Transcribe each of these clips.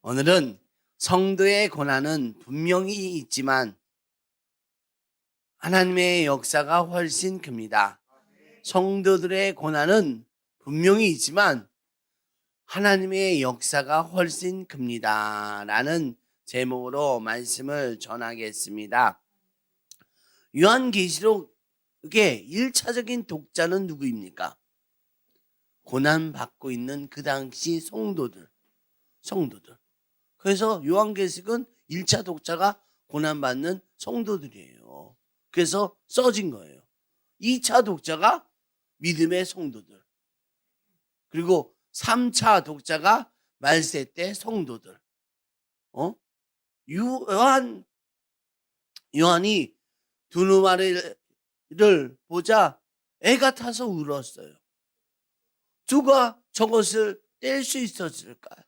오늘은 성도의 고난은 분명히 있지만 하나님의 역사가 훨씬 큽니다. 성도들의 고난은 분명히 있지만 하나님의 역사가 훨씬 큽니다. 라는 제목으로 말씀을 전하겠습니다. 요한계시록의 1차적인 독자는 누구입니까? 고난받고 있는 그 당시 성도들. 그래서 요한계시록은 1차 독자가 고난받는 성도들이에요. 그래서 써진 거예요. 2차 독자가 믿음의 성도들. 그리고 3차 독자가 말세 때 성도들. 요한이 두루마리를 보자 애가 타서 울었어요. 누가 저것을 뗄 수 있었을까요?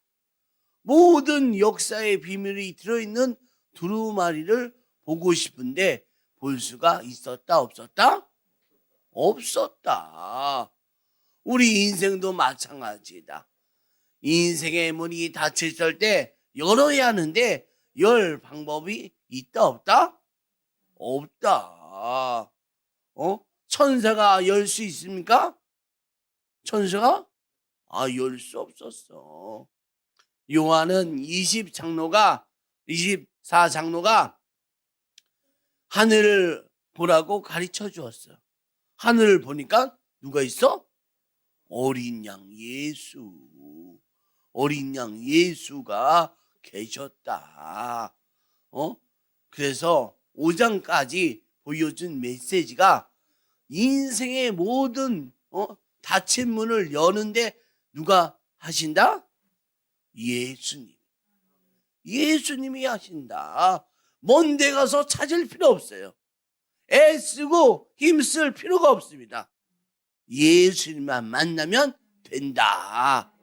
모든 역사의 비밀이 들어있는 두루마리를 보고 싶은데 볼 수가 있었다 없었다? 없었다. 우리 인생도 마찬가지다. 인생의 문이 닫혔을 때 열어야 하는데 열 방법이 있다 없다? 없다. 천사가 열 수 있습니까? 천사가? 열 수 없었어. 요한은 24장로가 하늘을 보라고 가르쳐 주었어요. 하늘을 보니까 누가 있어? 어린 양 예수가 계셨다. 그래서 5장까지 보여준 메시지가 인생의 모든 닫힌 문을 여는데 누가 하신다? 예수님이 하신다. 먼 데 가서 찾을 필요 없어요. 애쓰고 힘쓸 필요가 없습니다. 예수님만 만나면 된다.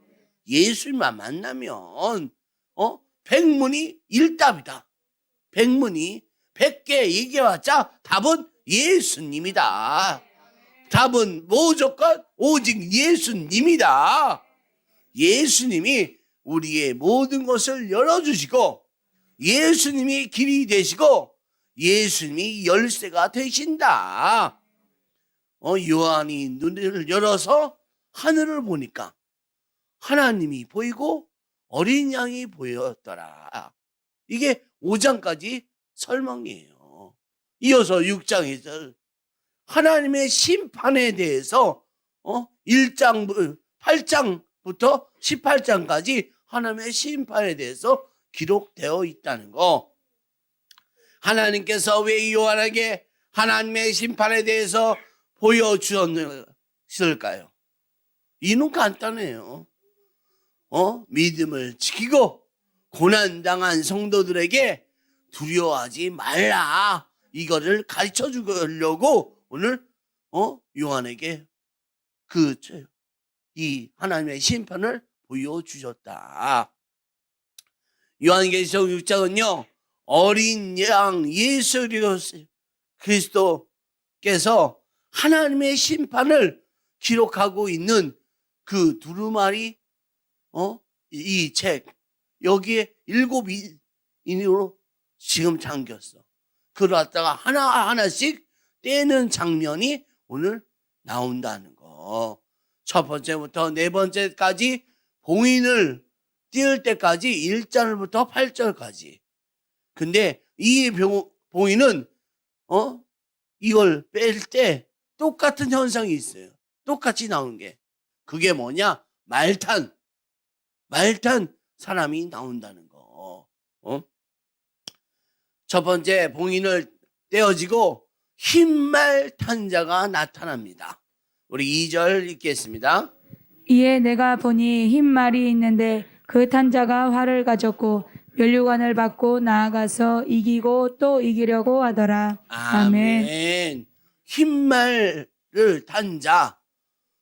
예수님만 만나면 백문이 일답이다. 백문이 100개 얘기해봤자 답은 예수님이다. 답은 무조건 오직 예수님이다. 예수님이 우리의 모든 것을 열어주시고 예수님이 길이 되시고 예수님이 열쇠가 되신다. 요한이 눈을 열어서 하늘을 보니까 하나님이 보이고 어린 양이 보였더라. 이게 5장까지 설명이에요. 이어서 6장에서 하나님의 심판에 대해서 8장부터 18장까지 하나님의 심판에 대해서 기록되어 있다는 거. 하나님께서 왜 요한에게 하나님의 심판에 대해서 보여주었을까요? 이는 간단해요. 믿음을 지키고 고난당한 성도들에게 두려워하지 말라. 이거를 가르쳐 주려고 오늘 요한에게 이 하나님의 심판을 보여주셨다. 요한계시록 6장은요, 어린 양 예수 그리스도께서 하나님의 심판을 기록하고 있는 그 두루마리 이 책, 여기에 7인으로 지금 잠겼어. 그걸 갖다가 하나하나씩 떼는 장면이 오늘 나온다는 거. 첫 번째부터 네 번째까지 봉인을 띄울 때까지 1절부터 8절까지. 근데 이 봉인은 이걸 뺄 때 똑같은 현상이 있어요. 똑같이 나오는 게. 그게 뭐냐? 말탄 사람이 나온다는 거. 첫 번째 봉인을 떼어지고 흰말 탄 자가 나타납니다. 우리 2절 읽겠습니다. 이에 내가 보니 흰 말이 있는데 그 탄 자가 활을 가졌고 면류관을 받고 나아가서 이기고 또 이기려고 하더라. 아멘. 흰말을 탄 자,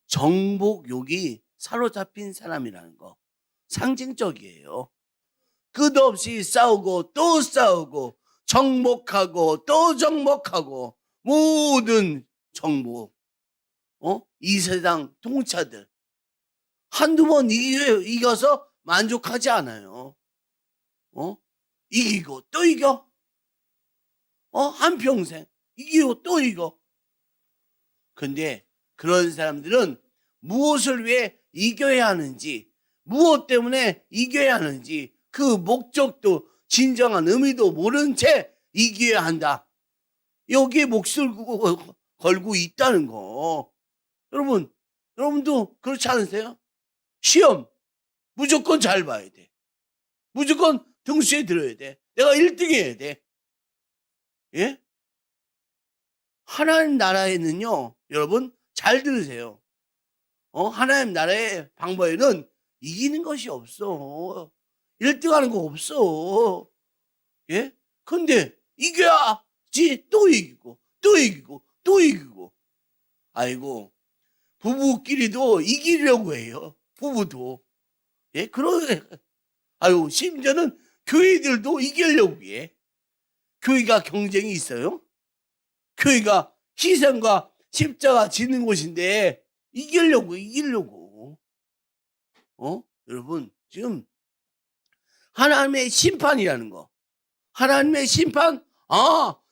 정복욕이 사로잡힌 사람이라는 거. 상징적이에요. 끝없이 싸우고 또 싸우고 정복하고 또 정복하고 모든 정복. 이 세상 통치자들 한두 번 이겨서 만족하지 않아요. 이기고 또 이겨. 한평생 이기고 또 이겨. 근데 그런 사람들은 무엇을 위해 이겨야 하는지, 무엇 때문에 이겨야 하는지 그 목적도 진정한 의미도 모른 채 이겨야 한다. 여기에 몫을 걸고 있다는 거. 여러분도 그렇지 않으세요? 시험 무조건 잘 봐야 돼. 무조건 등수에 들어야 돼. 내가 1등 해야 돼. 예? 하나님 나라에는요, 여러분 잘 들으세요. 하나님 나라의 방법에는 이기는 것이 없어. 1등 하는 거 없어. 예? 근데 이겨야지 또 이기고 또 이기고 또 이기고. 아이고, 부부끼리도 이기려고 해요. 부부도. 예? 아유, 심지어는 교회들도 이기려고 해. 교회가 경쟁이 있어요? 교회가 희생과 십자가 지는 곳인데 이기려고. 여러분, 지금 하나님의 심판이라는 거. 하나님의 심판,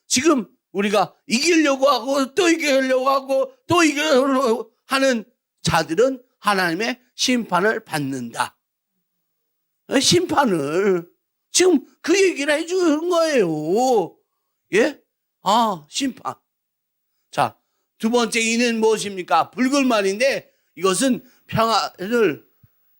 지금 우리가 이기려고 하고 또 이기려고 하고 또 이기려고 하는 자들은 하나님의 심판을 받는다. 심판을 지금 그 얘기를 해주는 거예요. 예? 심판. 자, 두 번째 이는 무엇입니까? 붉은 말인데 이것은 평화를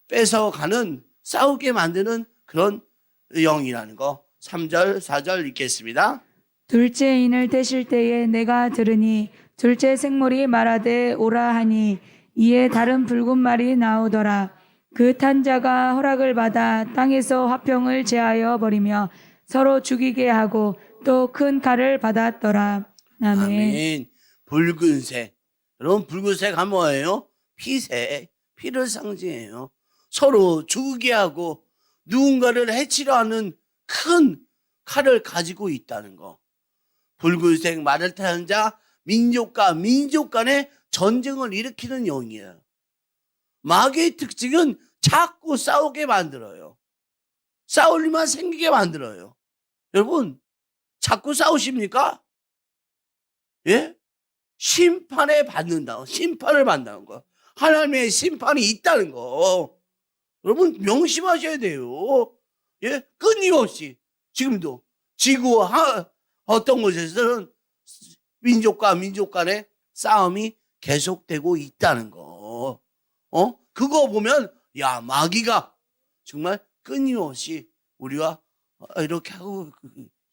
뺏어가는, 싸우게 만드는 그런 영이라는 거. 3절 4절 읽겠습니다. 둘째 인을 떼실 때에 내가 들으니 둘째 생물이 말하되 오라 하니 이에 다른 붉은 말이 나오더라. 그 탄 자가 허락을 받아 땅에서 화평을 제하여 버리며 서로 죽이게 하고 또 큰 칼을 받았더라. 아멘. 아멘. 붉은색. 여러분, 붉은색 하면 뭐예요? 피색. 피를 상징해요. 서로 죽게 하고 누군가를 해치려 하는 큰 칼을 가지고 있다는 거. 붉은색 말을 타는 자, 민족과 민족 간의 전쟁을 일으키는 영이에요. 마귀의 특징은 자꾸 싸우게 만들어요. 싸울 일만 생기게 만들어요. 여러분, 자꾸 싸우십니까? 예? 심판을 받는다는 거. 하나님의 심판이 있다는 거. 여러분, 명심하셔야 돼요. 예? 끊임없이. 지금도 지구 어떤 곳에서는 민족과 민족 간의 싸움이 계속되고 있다는 거. 그거 보면, 야, 마귀가 정말 끊임없이 우리와 이렇게 하고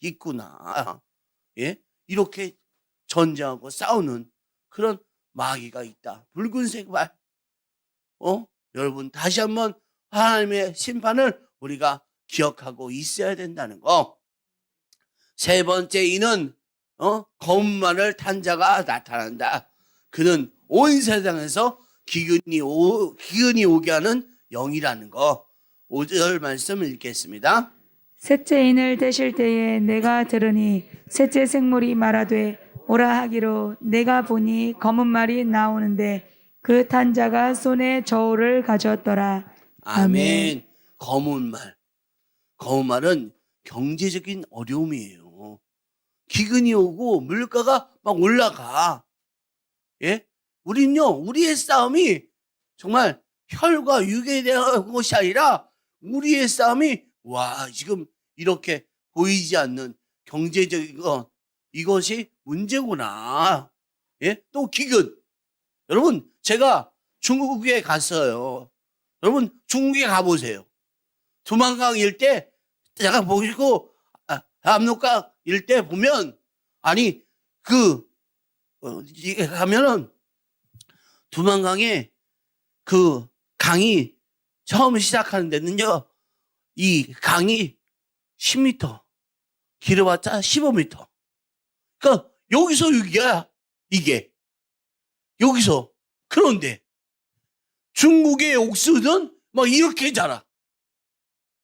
있구나. 예? 이렇게 전쟁하고 싸우는 그런 마귀가 있다. 붉은색 말. 여러분, 다시 한번 하나님의 심판을 우리가 기억하고 있어야 된다는 거. 세 번째 이는 검은 말을 탄 자가 나타난다. 그는 온 세상에서 기근이 오게 하는 영이라는 거. 5절 말씀 읽겠습니다. 셋째 인을 떼실 때에 내가 들으니 셋째 생물이 말하되 오라 하기로 내가 보니 검은 말이 나오는데 그 탄 자가 손에 저울을 가졌더라. 아멘. 검은 말. 검은 말은 경제적인 어려움이에요. 기근이 오고 물가가 막 올라가. 예? 우리는요, 우리의 싸움이 정말 혈과 육에 대한 것이 아니라 우리의 싸움이 지금 이렇게 보이지 않는 경제적인 것, 이것이 문제구나. 예? 또 기근. 여러분, 제가 중국에 갔어요. 여러분, 중국에 가보세요. 두만강 일대 제가 보시고 압록강 일대 보면, 아니 이게 가면은 두만강에 그 강이 처음 시작하는 데는요, 이 강이 10m, 길어봤자 15m. 그러니까 여기서 여기야, 이게. 여기서. 그런데 중국의 옥수는 막 이렇게 자라.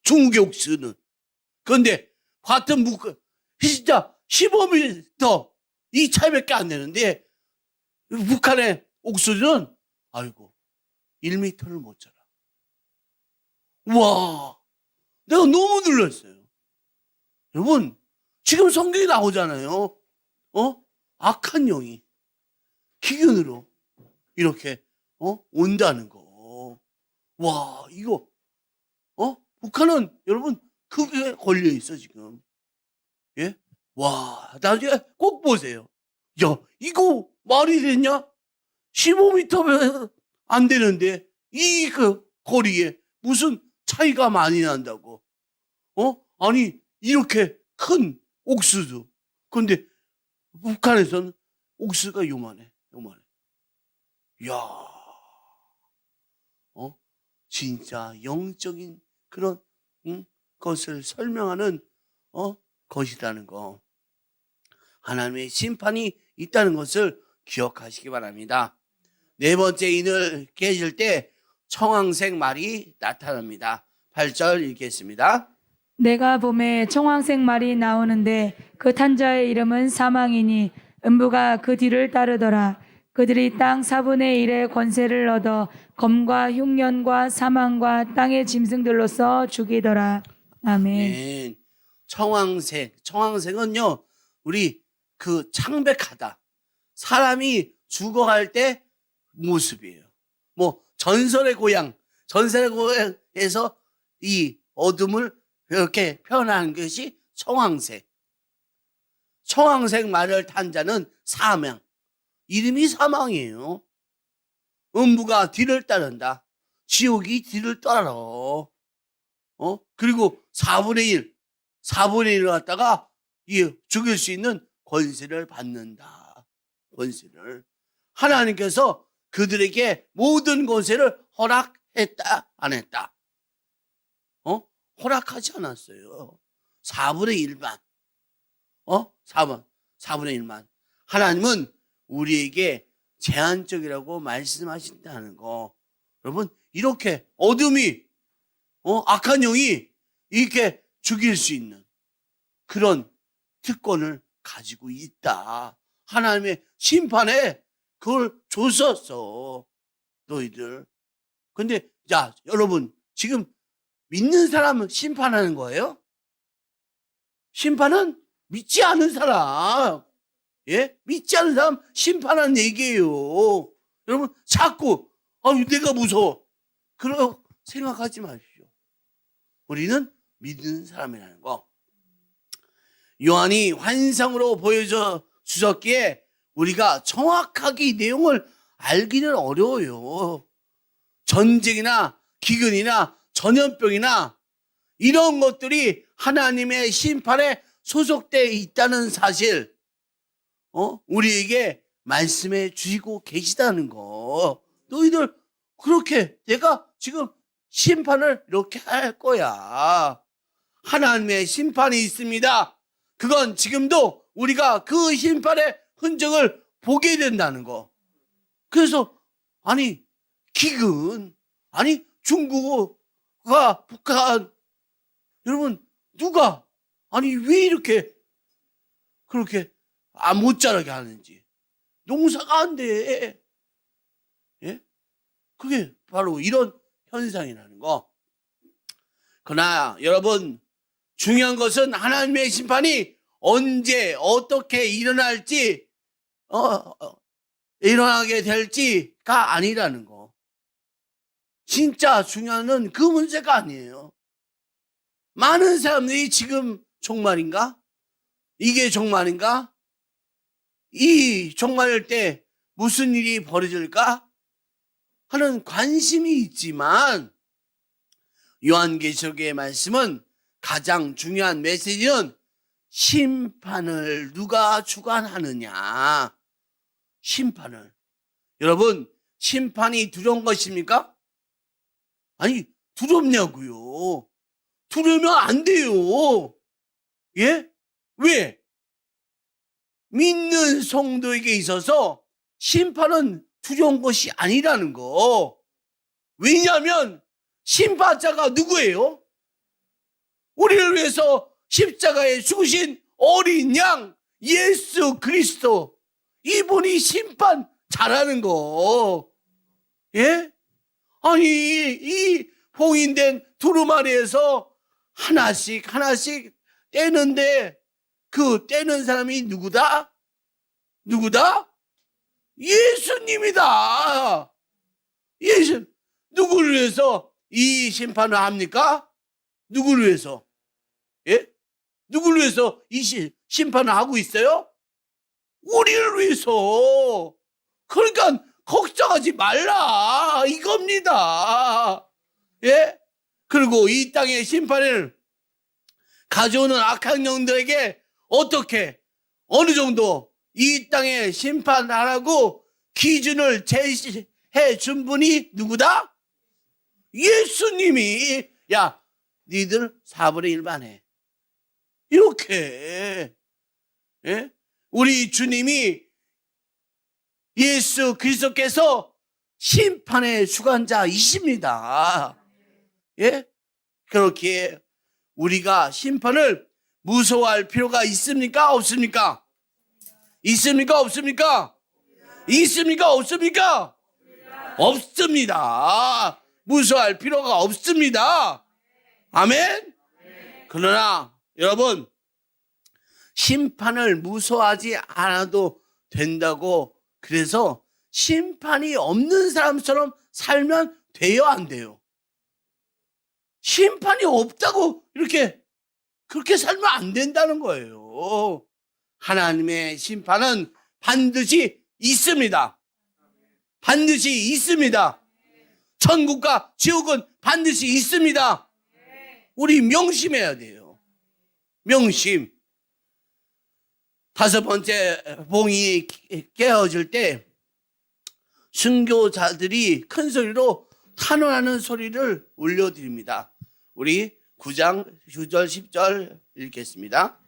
중국의 옥수는. 그런데 같은 진짜 15m 이 차이밖에 안 되는데 북한의 옥수는 아이고 1m를 못 자라. 와, 내가 너무 놀랐어요. 여러분, 지금 성경에 나오잖아요. 악한 영이 기근으로 이렇게 온다는 거. 와, 이거 북한은 여러분 크게 걸려 있어 지금. 예? 와, 나중에 꼭 보세요. 야, 이거 말이 되냐? 15m면 안 되는데 이 그 거리에 무슨 차이가 많이 난다고. 아니 이렇게 큰 옥수수. 근데 북한에서는 옥수수가 요만해. 야, 진짜 영적인 그런 것을 설명하는 것이라는 거. 하나님의 심판이 있다는 것을 기억하시기 바랍니다. 네 번째 인을 깨질 때 청황색 말이 나타납니다. 8절 읽겠습니다. 내가 봄에 청황색 말이 나오는데 그 탄 자의 이름은 사망이니 음부가 그 뒤를 따르더라. 그들이 땅 4분의 1의 권세를 얻어 검과 흉년과 사망과 땅의 짐승들로서 죽이더라. 아멘. 네. 청황색은요, 우리 그 창백하다. 사람이 죽어갈 때 모습이에요. 뭐 전설의 고향에서 이 어둠을 이렇게 표현하는 것이 청황색. 청황색 말을 탄 자는 사망. 이름이 사망이에요. 음부가 뒤를 따른다. 지옥이 뒤를 따라. 그리고 4분의 1을 갖다가 죽일 수 있는 권세를 받는다. 권세를. 하나님께서 그들에게 모든 권세를 허락했다, 안 했다? 허락하지 않았어요. 4분의 1만. 4분의 1만. 하나님은 우리에게 제한적이라고 말씀하신다는 거. 여러분, 이렇게 어둠이, 악한 영이 이렇게 죽일 수 있는 그런 특권을 가지고 있다. 하나님의 심판에 그걸 줬었어. 너희들. 근데, 자, 여러분, 지금 믿는 사람은 심판하는 거예요? 심판은 믿지 않은 사람. 예? 믿지 않은 사람 심판하는 얘기예요. 여러분, 자꾸, 내가 무서워. 그러고 생각하지 마십시오. 우리는 믿는 사람이라는 거. 요한이 환상으로 보여줘 주셨기에 우리가 정확하게 이 내용을 알기는 어려워요. 전쟁이나 기근이나 전염병이나 이런 것들이 하나님의 심판에 소속되어 있다는 사실, 우리에게 말씀해 주시고 계시다는 거. 너희들 그렇게 내가 지금 심판을 이렇게 할 거야. 하나님의 심판이 있습니다. 그건 지금도 우리가 그 심판의 흔적을 보게 된다는 거. 그래서 기근, 중국과 북한, 여러분 누가 왜 이렇게 그렇게 못 자라게 하는지. 농사가 안 돼. 예? 그게 바로 이런 현상이라는 거. 그러나 여러분, 중요한 것은 하나님의 심판이 언제 어떻게 일어날지 일어나게 될지가 아니라는 거. 진짜 중요한 건 그 문제가 아니에요. 많은 사람들이 지금 종말인가? 이게 종말인가? 이 종말일 때 무슨 일이 벌어질까? 하는 관심이 있지만 요한계시록의 말씀은 가장 중요한 메시지는 심판을 누가 주관하느냐. 심판을. 여러분, 심판이 두려운 것입니까? 두렵냐고요. 두려우면 안 돼요. 예? 왜? 믿는 성도에게 있어서 심판은 두려운 것이 아니라는 거. 왜냐하면 심판자가 누구예요? 우리를 위해서 십자가에 죽으신 어린 양 예수 그리스도, 이분이 심판 잘하는 거. 예? 이 봉인된 두루마리에서 하나씩 떼는데 그 떼는 사람이 누구다? 누구다? 예수님이다. 예수. 누구를 위해서 이 심판을 합니까? 누구를 위해서? 예? 누구를 위해서 이 심판을 하고 있어요? 우리를 위해서. 그러니까 걱정하지 말라 이겁니다. 예? 그리고 이 땅의 심판을 가져오는 악한 영들에게 어떻게 어느 정도 이 땅에 심판하라고 기준을 제시해 준 분이 누구다? 예수님이. 야, 니들 4분의 1만 해. 이렇게. 예? 우리 주님이 예수 그리스도께서 심판의 주관자이십니다. 예? 그렇게 우리가 심판을 무서워할 필요가 있습니까? 없습니까? 있습니까? 없습니까? 있습니까? 없습니까? 없습니다. 무서워할 필요가 없습니다. 아멘? 그러나 여러분, 심판을 무서워하지 않아도 된다고 그래서 심판이 없는 사람처럼 살면 돼요, 안 돼요? 심판이 없다고 그렇게 살면 안 된다는 거예요. 하나님의 심판은 반드시 있습니다. 반드시 있습니다. 천국과 지옥은 반드시 있습니다. 우리 명심해야 돼요. 명심. 5번째 봉이 깨어질 때 순교자들이 큰 소리로 탄원하는 소리를 올려드립니다. 우리 9장 9절 10절 읽겠습니다.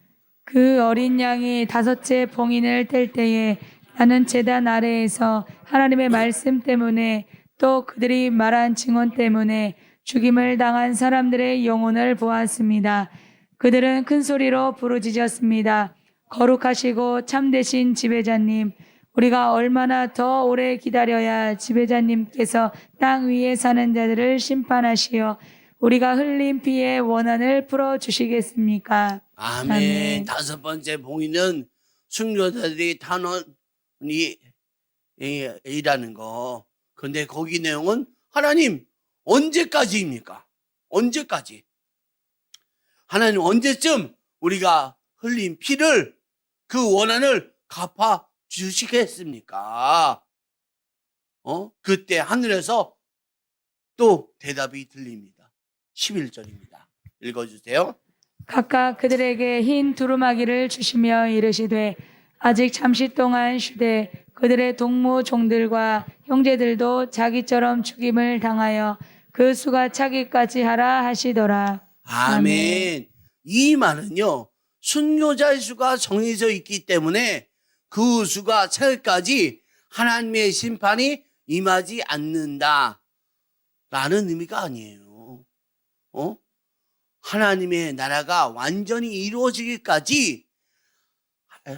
그 어린 양이 5째 봉인을 뗄 때에 나는 제단 아래에서 하나님의 말씀 때문에 또 그들이 말한 증언 때문에 죽임을 당한 사람들의 영혼을 보았습니다. 그들은 큰 소리로 부르짖었습니다. 거룩하시고 참되신 지배자님, 우리가 얼마나 더 오래 기다려야 지배자님께서 땅 위에 사는 자들을 심판하시어 우리가 흘린 피의 원한을 풀어주시겠습니까? 아멘. 아멘. 5번째 봉인은 순교자들이 탄원이라는 거. 그런데 거기 내용은 하나님 언제까지입니까? 언제까지? 하나님 언제쯤 우리가 흘린 피를 그 원한을 갚아 주시겠습니까? 그때 하늘에서 또 대답이 들립니다. 11절입니다. 읽어주세요. 각각 그들에게 흰 두루마기를 주시며 이르시되 아직 잠시 동안 쉬되 그들의 동무 종들과 형제들도 자기처럼 죽임을 당하여 그 수가 차기까지 하라 하시더라. 아멘. 이 말은요, 순교자의 수가 정해져 있기 때문에 그 수가 차기까지 하나님의 심판이 임하지 않는다 라는 의미가 아니에요. 하나님의 나라가 완전히 이루어지기까지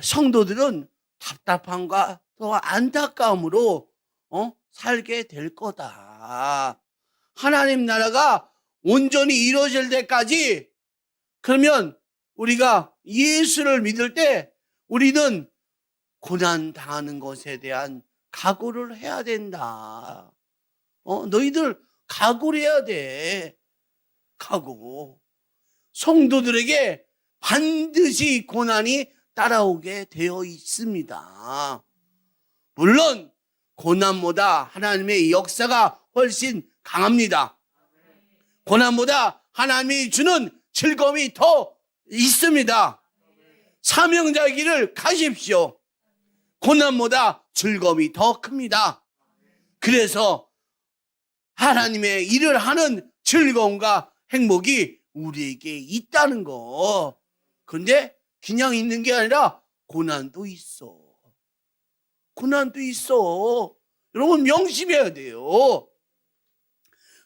성도들은 답답함과 또 안타까움으로 살게 될 거다. 하나님 나라가 온전히 이루어질 때까지, 그러면 우리가 예수를 믿을 때 우리는 고난 당하는 것에 대한 각오를 해야 된다. 너희들 각오를 해야 돼. 각오. 성도들에게 반드시 고난이 따라오게 되어 있습니다. 물론 고난보다 하나님의 역사가 훨씬 강합니다. 고난보다 하나님이 주는 즐거움이 더 있습니다. 사명자의 길을 가십시오. 고난보다 즐거움이 더 큽니다. 그래서 하나님의 일을 하는 즐거움과 행복이 우리에게 있다는 거. 그런데 그냥 있는 게 아니라 고난도 있어. 고난도 있어. 여러분 명심해야 돼요.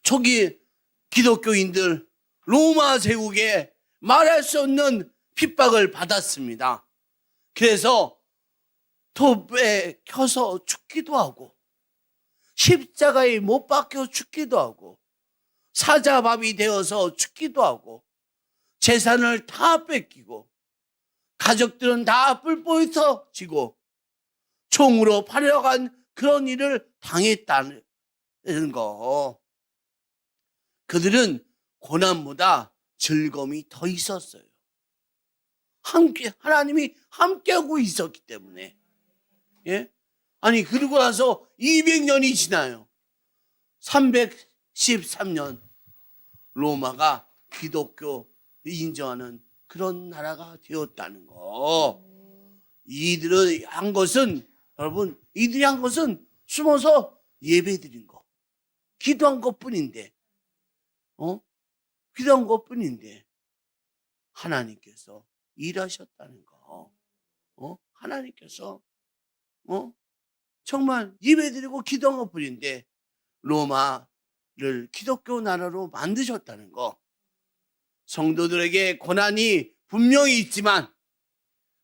초기 기독교인들 로마 제국에 말할 수 없는 핍박을 받았습니다. 그래서 톱에 켜서 죽기도 하고 십자가에 못 박혀 죽기도 하고 사자밥이 되어서 죽기도 하고 재산을 다 뺏기고 가족들은 다 뿔뿔이 터지고 총으로 팔려간 그런 일을 당했다는 거. 그들은 고난보다 즐거움이 더 있었어요. 하나님이 함께하고 있었기 때문에. 예? 아니, 그러고 나서 200년이 지나요. 313년 로마가 기독교 인정하는 그런 나라가 되었다는 거. 이들이 한 것은, 여러분, 이들이 한 것은 숨어서 예배드린 거, 기도한 것 뿐인데, 기도한 것 뿐인데, 하나님께서 일하셨다는 거. 하나님께서, 정말 예배드리고 기도한 것 뿐인데, 로마를 기독교 나라로 만드셨다는 거. 성도들에게 고난이 분명히 있지만,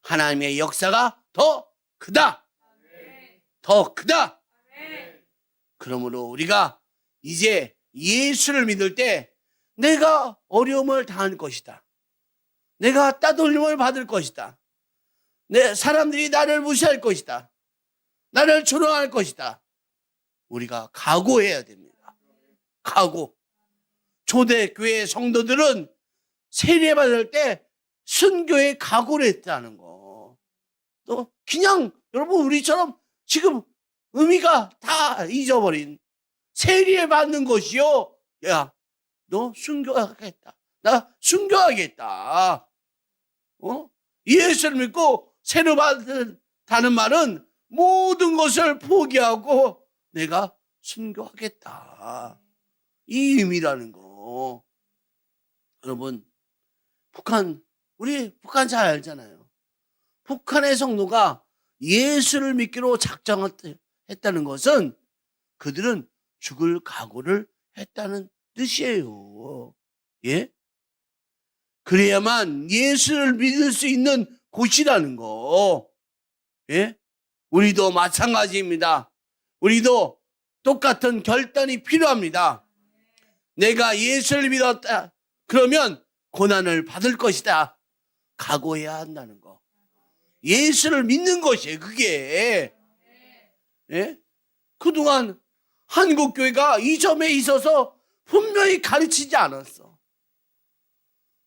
하나님의 역사가 더 크다. 더 크다. 그러므로 우리가 이제 예수를 믿을 때 내가 어려움을 당할 것이다. 내가 따돌림을 받을 것이다. 사람들이 나를 무시할 것이다. 나를 조롱할 것이다. 우리가 각오해야 됩니다. 각오. 초대교회 성도들은 세례받을 때 순교의 각오를 했다는 거. 또 그냥 여러분 우리처럼 지금 의미가 다 잊어버린 세례 받는 것이요. 야, 너 순교하겠다. 나 순교하겠다. 예수를 믿고 세례 받다는 말은 모든 것을 포기하고 내가 순교하겠다. 이 의미라는 거. 여러분, 우리 북한 잘 알잖아요. 북한의 성도가 예수를 믿기로 작정했다는 것은 그들은 죽을 각오를 했다는 뜻이에요. 예? 그래야만 예수를 믿을 수 있는 곳이라는 거. 예? 우리도 마찬가지입니다. 우리도 똑같은 결단이 필요합니다. 내가 예수를 믿었다. 그러면 고난을 받을 것이다. 각오해야 한다는 거. 예수를 믿는 것이에요, 그게. 예? 그동안 한국교회가 이 점에 있어서 분명히 가르치지 않았어.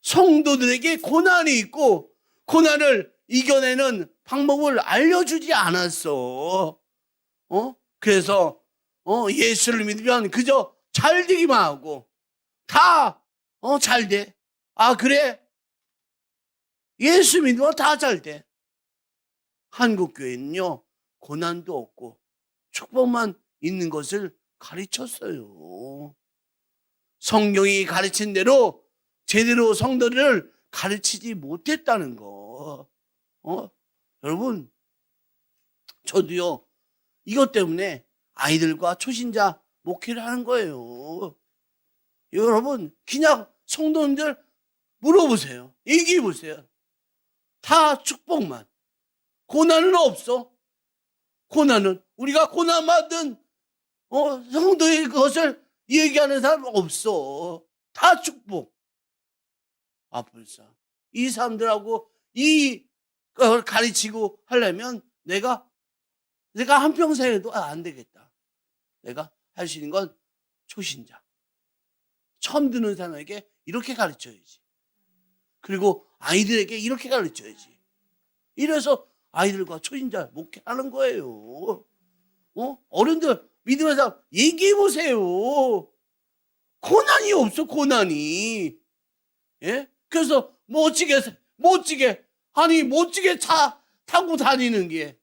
성도들에게 고난이 있고 고난을 이겨내는 방법을 알려주지 않았어. 그래서 예수를 믿으면 그저 잘 되기만 하고 다 잘 돼. 아, 그래? 예수 믿으면 다 잘 돼. 한국교회는요, 고난도 없고 축복만 있는 것을 가르쳤어요. 성경이 가르친 대로 제대로 성도를 가르치지 못했다는 거. 여러분, 저도요, 이것 때문에 아이들과 초신자 목회를 하는 거예요. 여러분, 그냥 성도님들 물어보세요. 얘기해 보세요. 다 축복만. 고난은 없어. 고난은 우리가 고난받은 성도의 것을 얘기하는 사람 없어. 다 축복. 아, 벌써 이 사람들하고 이걸 가르치고 하려면 내가 한평생 해도 안 되겠다. 내가 할 수 있는 건 초신자. 처음 듣는 사람에게 이렇게 가르쳐야지. 그리고 아이들에게 이렇게 가르쳐야지. 이래서 아이들과 초신자 목회하는 거예요. 어른들 믿음의 사람 얘기해 보세요. 고난이 없어, 고난이. 예? 그래서 멋지게 차 타고 다니는 게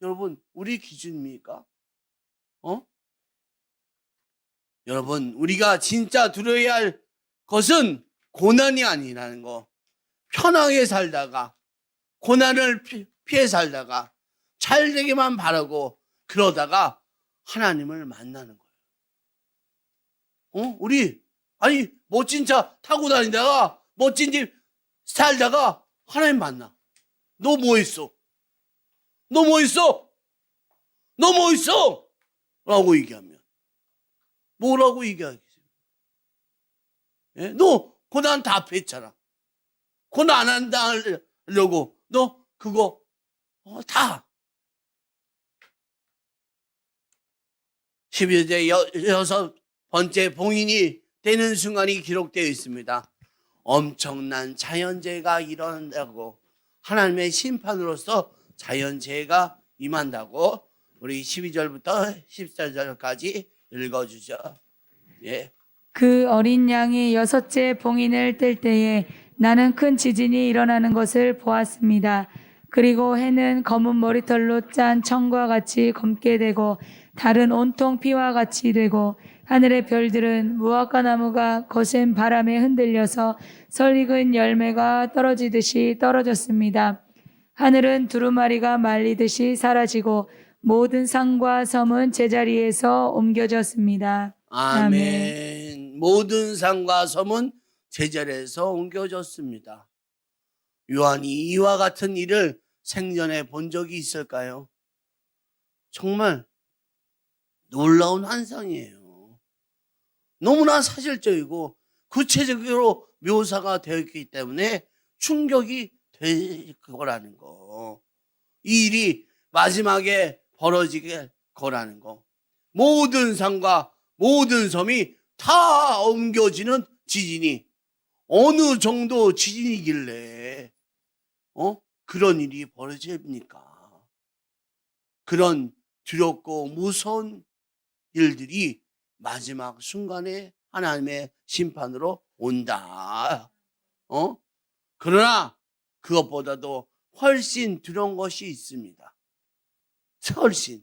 여러분, 우리 기준입니까? 여러분, 우리가 진짜 두려워야 할 것은 고난이 아니라는 거. 편하게 살다가, 고난을 피해 살다가, 잘 되기만 바라고, 그러다가 하나님을 만나는 거예요. 멋진 차 타고 다니다가, 멋진 집 살다가 하나님 만나. 너 뭐 했어? 너 뭐 했어? 너 뭐 했어? 라고 얘기하면. 뭐라고 얘기하겠어요? 예? 너 고난 다 뺐잖아. 고난 안 당하려고 너 그거 다 12제 여섯 번째 봉인이 되는 순간이 기록되어 있습니다. 엄청난 자연재해가 일어난다고, 하나님의 심판으로서 자연재해가 임한다고 우리 12절부터 14절까지 읽어주죠. 예. 그 어린 양이 여섯째 봉인을 뗄 때에 나는 큰 지진이 일어나는 것을 보았습니다. 그리고 해는 검은 머리털로 짠 청과 같이 검게 되고 달은 온통 피와 같이 되고 하늘의 별들은 무화과 나무가 거센 바람에 흔들려서 설익은 열매가 떨어지듯이 떨어졌습니다. 하늘은 두루마리가 말리듯이 사라지고 모든 산과 섬은 제자리에서 옮겨졌습니다. 아멘. 모든 산과 섬은 제자리에서 옮겨졌습니다. 요한이 이와 같은 일을 생전에 본 적이 있을까요? 정말 놀라운 환상이에요. 너무나 사실적이고 구체적으로 묘사가 되어 있기 때문에 충격이 될 거라는 거. 이 일이 마지막에 벌어지게 거라는 거. 모든 산과 모든 섬이 다 옮겨지는 지진이 어느 정도 지진이길래 그런 일이 벌어집니까? 그런 두렵고 무서운 일들이 마지막 순간에 하나님의 심판으로 온다. 그러나 그것보다도 훨씬 두려운 것이 있습니다. 훨씬.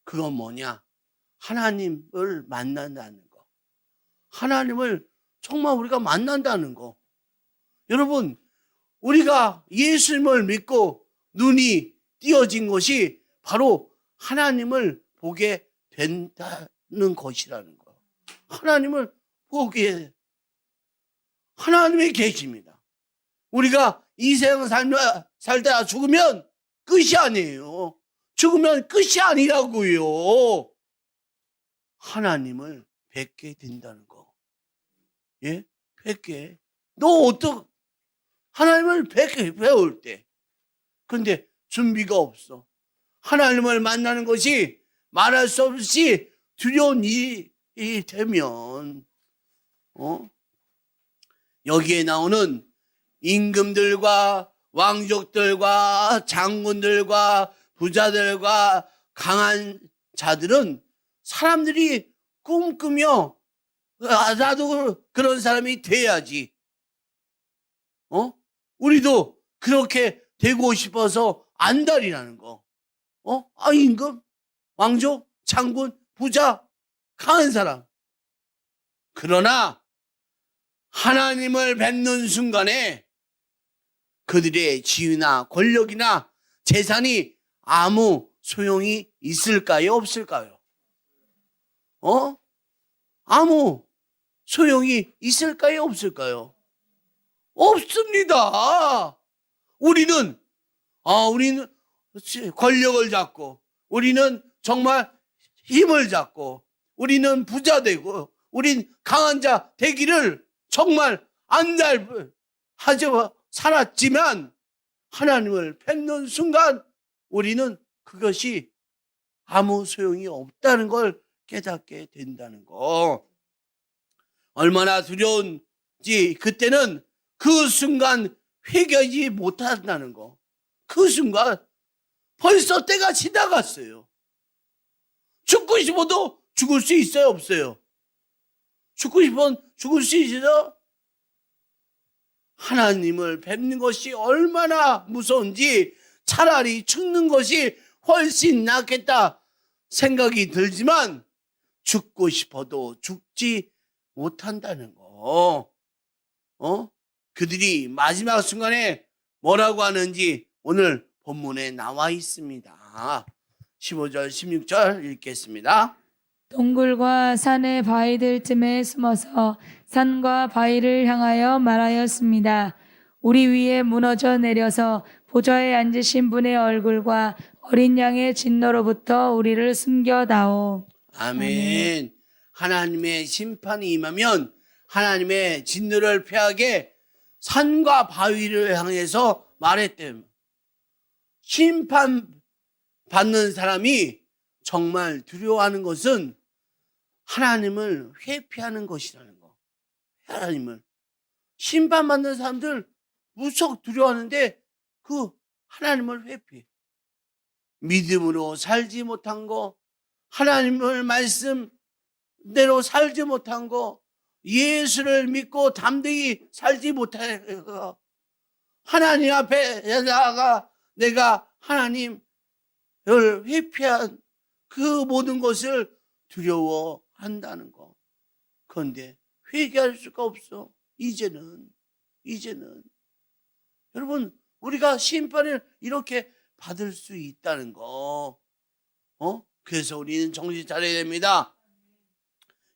그건 뭐냐? 하나님을 만난다는 거. 하나님을 정말 우리가 만난다는 거. 여러분, 우리가 예수님을 믿고 눈이 띄어진 것이 바로 하나님을 보게 된다는 것이라는 거. 하나님을 보게, 하나님이 계십니다. 우리가 이 세상 살다 죽으면 끝이 아니에요. 죽으면 끝이 아니라고요. 하나님을 뵙게 된다는 거. 예? 뵙게. 하나님을 뵙게 배울 때. 근데 준비가 없어. 하나님을 만나는 것이 말할 수 없이 두려운 일이 되면, 여기에 나오는 임금들과 왕족들과 장군들과 부자들과 강한 자들은 사람들이 꿈꾸며 나도 그런 사람이 돼야지. 우리도 그렇게 되고 싶어서 안달이라는 거. 임금, 왕족, 장군, 부자, 강한 사람. 그러나 하나님을 뵙는 순간에 그들의 지위나 권력이나 재산이 아무 소용이 있을까요? 없을까요? 아무 소용이 있을까요? 없을까요? 없습니다. 우리는 권력을 잡고, 우리는 정말 힘을 잡고, 우리는 부자 되고, 우린 강한 자 되기를 정말 안달하죠 살았지만, 하나님을 뵙는 순간 우리는 그것이 아무 소용이 없다는 걸 깨닫게 된다는 거. 얼마나 두려운지 그때는 그 순간 회개하지 못한다는 거. 그 순간 벌써 때가 지나갔어요. 죽고 싶어도 죽을 수 있어요? 없어요? 죽고 싶으면 죽을 수 있어요? 하나님을 뵙는 것이 얼마나 무서운지 차라리 죽는 것이 훨씬 낫겠다 생각이 들지만 죽고 싶어도 죽지 못한다는 거. 그들이 마지막 순간에 뭐라고 하는지 오늘 본문에 나와 있습니다. 15절, 16절 읽겠습니다. 동굴과 산의 바위들 틈에 숨어서 산과 바위를 향하여 말하였습니다. 우리 위에 무너져 내려서 보좌에 앉으신 분의 얼굴과 어린 양의 진노로부터 우리를 숨겨다오. 아멘. 하나님의 심판이 임하면 하나님의 진노를 피하게 산과 바위를 향해서 말했대요. 심판 받는 사람이 정말 두려워하는 것은 하나님을 회피하는 것이라는 거. 하나님을. 심판받는 사람들 무척 두려워하는데 그 하나님을 회피해. 믿음으로 살지 못한 거, 하나님을 말씀대로 살지 못한 거, 예수를 믿고 담대히 살지 못한 거, 하나님 앞에 나아가 내가 하나님을 회피한 그 모든 것을 두려워한다는 거. 그런데 회개할 수가 없어. 이제는 여러분, 우리가 심판을 이렇게 받을 수 있다는 거. 그래서 우리는 정신 차려야 됩니다.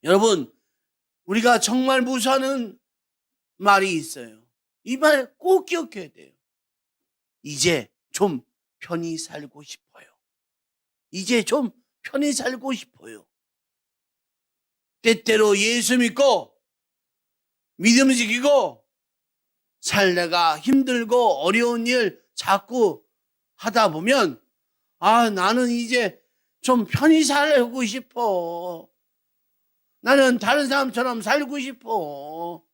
여러분, 우리가 정말 무서워하는 말이 있어요. 이 말 꼭 기억해야 돼요. 이제 좀 편히 살고 싶어요. 이제 좀 편히 살고 싶어요. 때때로 예수 믿고 믿음 지키고 살다가 힘들고 어려운 일 자꾸 하다 보면 나는 이제 좀 편히 살고 싶어. 나는 다른 사람처럼 살고 싶어.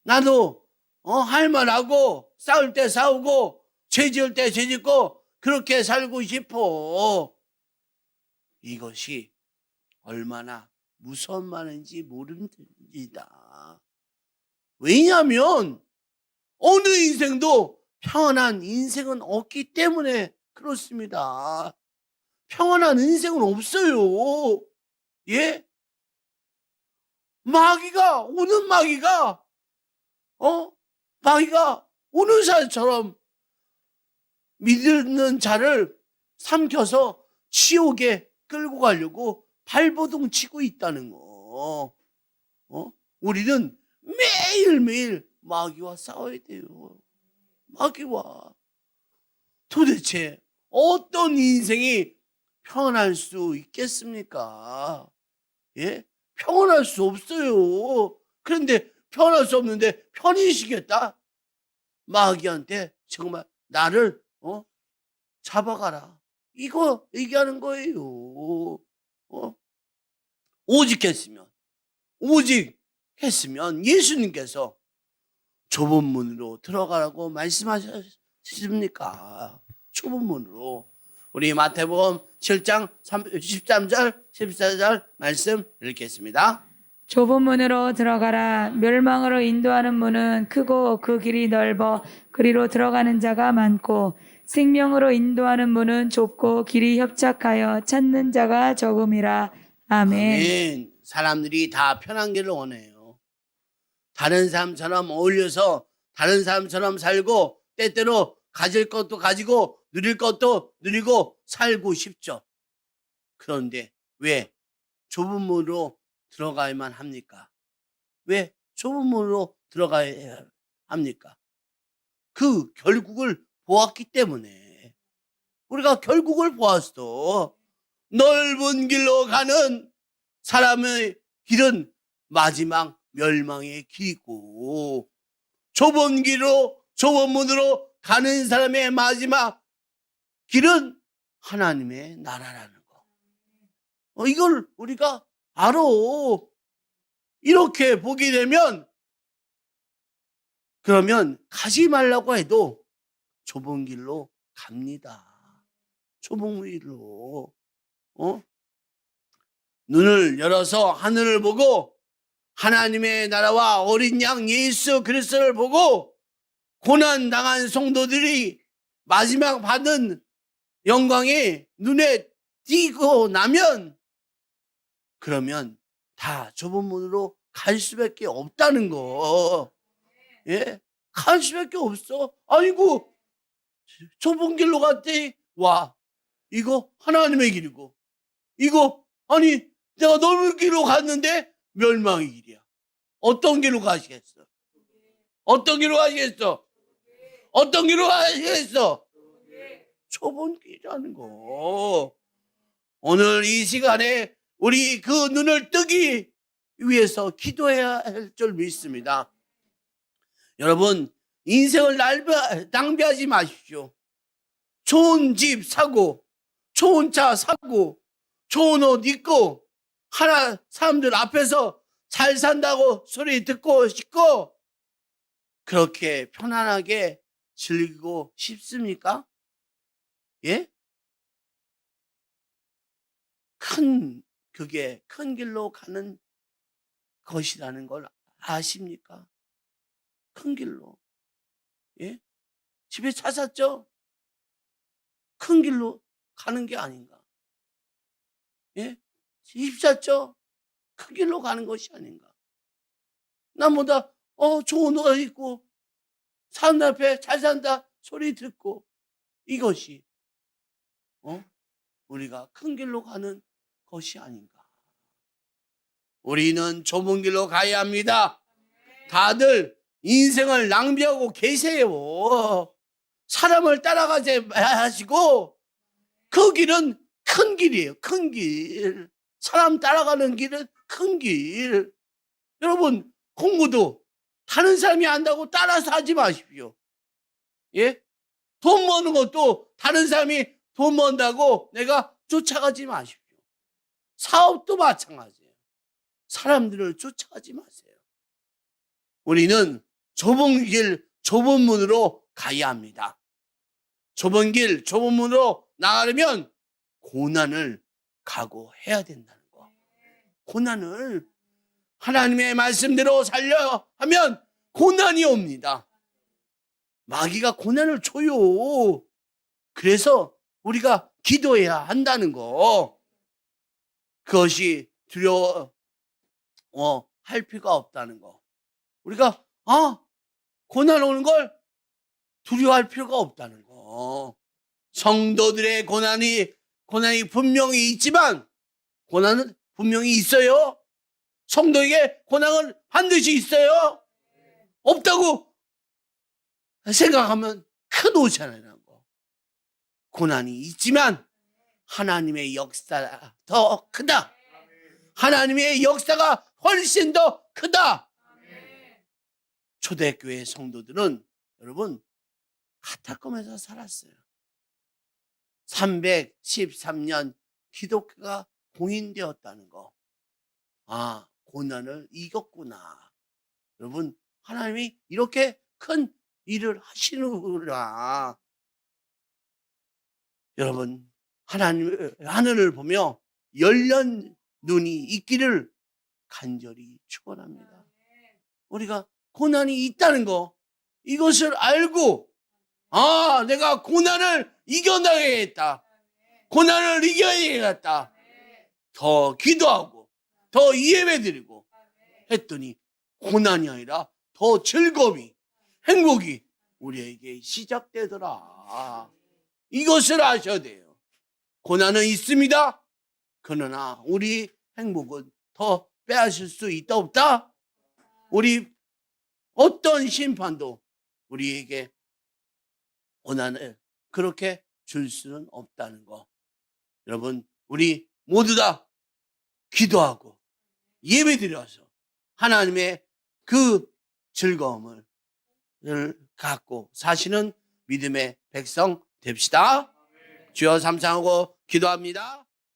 나도 할 말하고 싸울 때 싸우고 죄 지을 때 죄 짓고 그렇게 살고 싶어. 이것이 얼마나 무서운 말인지 모릅니다. 왜냐하면 어느 인생도 평안한 인생은 없기 때문에 그렇습니다. 평안한 인생은 없어요. 예? 마귀가 오는 사람처럼 믿는 자를 삼켜서 지옥에 끌고 가려고 발버둥 치고 있다는 거. 우리는 매일매일 마귀와 싸워야 돼요. 마귀와. 도대체 어떤 인생이 평안할 수 있겠습니까? 예? 평안할 수 없어요. 그런데 평안할 수 없는데 편히 쉬겠다? 마귀한테 정말 나를 잡아가라. 이거 얘기하는 거예요. 오직 했으면 예수님께서 좁은 문으로 들어가라고 말씀하셨습니까? 좁은 문으로. 우리 마태복음 7장 13절 14절 말씀 읽겠습니다. 좁은 문으로 들어가라. 멸망으로 인도하는 문은 크고 그 길이 넓어 그리로 들어가는 자가 많고 생명으로 인도하는 문은 좁고 길이 협착하여 찾는 자가 적음이라. 아멘. 사람들이 다 편한 길을 원해요. 다른 사람처럼 어울려서 다른 사람처럼 살고 때때로 가질 것도 가지고 누릴 것도 누리고 살고 싶죠. 그런데 왜 좁은 문으로 들어가야만 합니까? 왜 좁은 문으로 들어가야 합니까? 그 결국을 보았기 때문에. 우리가 결국을 보았어. 넓은 길로 가는 사람의 길은 마지막 멸망의 길이고, 좁은 문으로 가는 사람의 마지막 길은 하나님의 나라라는 거. 이걸 우리가 알아. 이렇게 보게 되면, 그러면 가지 말라고 해도 좁은 길로 갑니다. 좁은 길로. 눈을 열어서 하늘을 보고 하나님의 나라와 어린 양 예수 그리스도를 보고 고난 당한 성도들이 마지막 받은 영광이 눈에 띄고 나면, 그러면 다 좁은 문으로 갈 수밖에 없다는 거. 예? 갈 수밖에 없어. 아이고, 좁은 길로 갔대. 와, 이거 하나님의 길이고, 이거 아니 내가 넓은 길로 갔는데 멸망의 길이야. 어떤 길로 가시겠어? 어떤 길로 가시겠어? 어떤 길로 가시겠어? 좁은 길이라는 거. 오늘 이 시간에 우리 그 눈을 뜨기 위해서 기도해야 할 줄 믿습니다. 여러분, 인생을 낭비하지 마십시오. 좋은 집 사고, 좋은 차 사고, 좋은 옷 입고, 사람들 앞에서 잘 산다고 소리 듣고 싶고, 그렇게 편안하게 즐기고 싶습니까? 예? 그게 큰 길로 가는 것이라는 걸 아십니까? 큰 길로. 예? 집에 차 샀죠? 큰 길로 가는 게 아닌가? 예? 집 샀죠? 큰 길로 가는 것이 아닌가? 남보다 좋은 옷 입고 사람들 앞에 잘 산다 소리 듣고 이것이 우리가 큰 길로 가는 것이 아닌가? 우리는 좁은 길로 가야 합니다. 다들 인생을 낭비하고 계세요. 사람을 따라가지 마시고 그 길은 큰 길이에요. 큰 길. 사람 따라가는 길은 큰 길. 여러분, 공부도 다른 사람이 한다고 따라서 하지 마십시오. 예? 돈 버는 것도 다른 사람이 돈 번다고 내가 쫓아가지 마십시오. 사업도 마찬가지예요. 사람들을 쫓아가지 마세요. 우리는 좁은 길, 좁은 문으로 가야 합니다. 좁은 길, 좁은 문으로 나가려면 고난을 각오해야 된다는 거. 고난을 하나님의 말씀대로 살려 하면 고난이 옵니다. 마귀가 고난을 줘요. 그래서 우리가 기도해야 한다는 거. 그것이 두려워 할 필요가 없다는 거. 우리가 고난 오는 걸 두려워할 필요가 없다는 거. 성도들의 고난이 분명히 있지만 고난은 분명히 있어요. 성도에게 고난은 반드시 있어요. 없다고 생각하면 큰 오산이라는 거. 고난이 있지만 하나님의 역사가 더 크다. 하나님의 역사가 훨씬 더 크다. 초대교회 성도들은 여러분 카타콤에서 살았어요. 313년 기독교가 공인되었다는 거. 고난을 이겼구나. 여러분, 하나님이 이렇게 큰 일을 하시는구나. 여러분, 하늘을 보며 열린 눈이 있기를 간절히 축원합니다. 우리가 고난이 있다는 거, 이것을 알고 내가 고난을 이겨나가야겠다. 고난을 이겨야겠다. 더 기도하고 더 예배드리고 했더니 고난이 아니라 더 즐거움이, 행복이 우리에게 시작되더라. 이것을 아셔야 돼요. 고난은 있습니다. 그러나 우리 행복은 더 빼앗을 수 있다 없다? 우리 어떤 심판도 우리에게 고난을 그렇게 줄 수는 없다는 거. 여러분, 우리 모두 다 기도하고 예배드려서 하나님의 그 즐거움을 갖고 사시는 믿음의 백성 됩시다. 주여 감사하고 기도합니다.